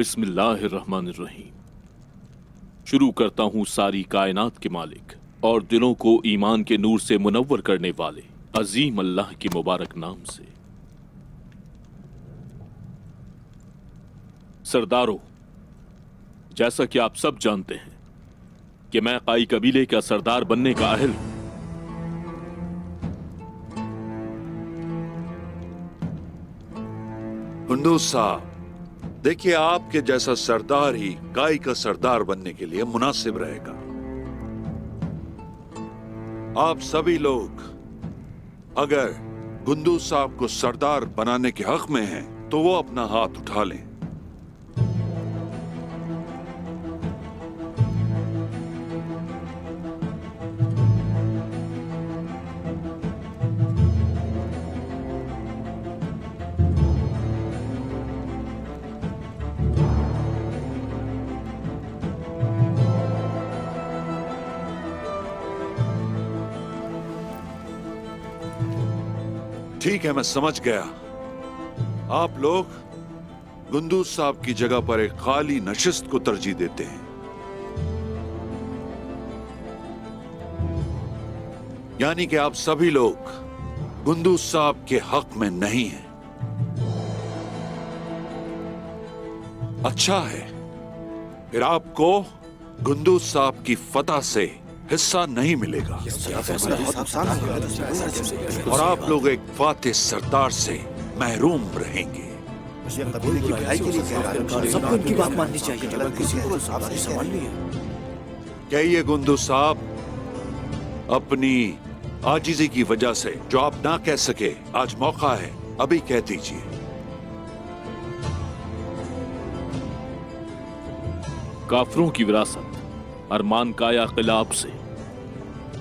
बिस्मिल्लाहिर्रहमानिर्रहीम। शुरू करता हूं सारी कायनात के मालिक और दिलों को ईमान के नूर से मुनव्वर करने वाले अजीम अल्लाह के मुबारक नाम से। सरदारों, जैसा कि आप सब जानते हैं कि मैं काई कबीले का सरदार बनने का अहल हूं। कुंदूज साहब, देखिए, आपके जैसा सरदार ही काई का सरदार बनने के लिए मुनासिब रहेगा। आप सभी लोग अगर कुंदूज साहब को सरदार बनाने के हक में हैं, तो वो अपना हाथ उठा लें। ठीक है, मैं समझ गया। आप लोग कुंदूज साहब की जगह पर एक खाली नशिस्त को तरजीह देते हैं, यानी कि आप सभी लोग कुंदूज साहब के हक में नहीं हैं। अच्छा है, फिर आपको कुंदूज साहब की फतह से हिस्सा नहीं मिलेगा और आप लोग एक फातिह सरदार से महरूम रहेंगे। सबको उनकी बात माननी चाहिए, किसी को सवाल नहीं है। कहिए कुंदूज साहब, अपनी आजिज़ी की वजह से जो आप ना कह सके, आज मौका है, अभी कह दीजिए। काफिरों की विरासत अरमान काया किलाब से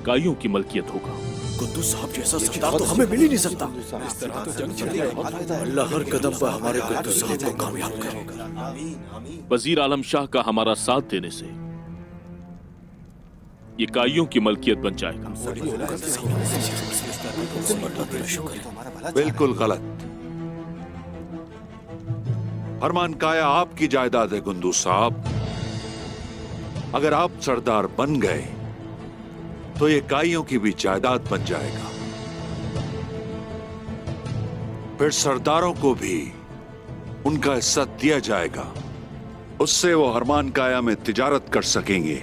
काइयों की मलकियत होगा। कुंदूज साहब जैसा सरदार तो हमें मिल ही नहीं सकता। इस तरह तो जंग चलेगा। अल्लाह हर कदम पर हमारे कुंदूज साहब को कामयाब करेगा। वजीर आलम शाह का हमारा साथ देने से ये काइयों की मलकियत बन जाएगा। बिल्कुल गलत। अरमान काया आपकी जायदाद है कुंदूज साहब। अगर आप सरदार बन गए तो ये काइयों की भी जायदाद बन जाएगा। फिर सरदारों को भी उनका हिस्सा दिया जाएगा। उससे वो अरमान काया में तिजारत कर सकेंगे,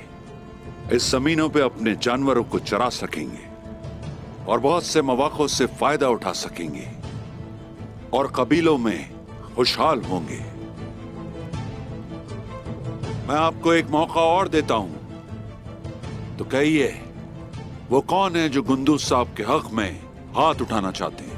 इस जमीनों पे अपने जानवरों को चरा सकेंगे और बहुत से मौक़ों से फायदा उठा सकेंगे और कबीलों में खुशहाल होंगे। मैं आपको एक मौका और देता हूं, तो कहिए वो कौन है जो कुंदूज साहब के हक में हाथ उठाना चाहते हैं?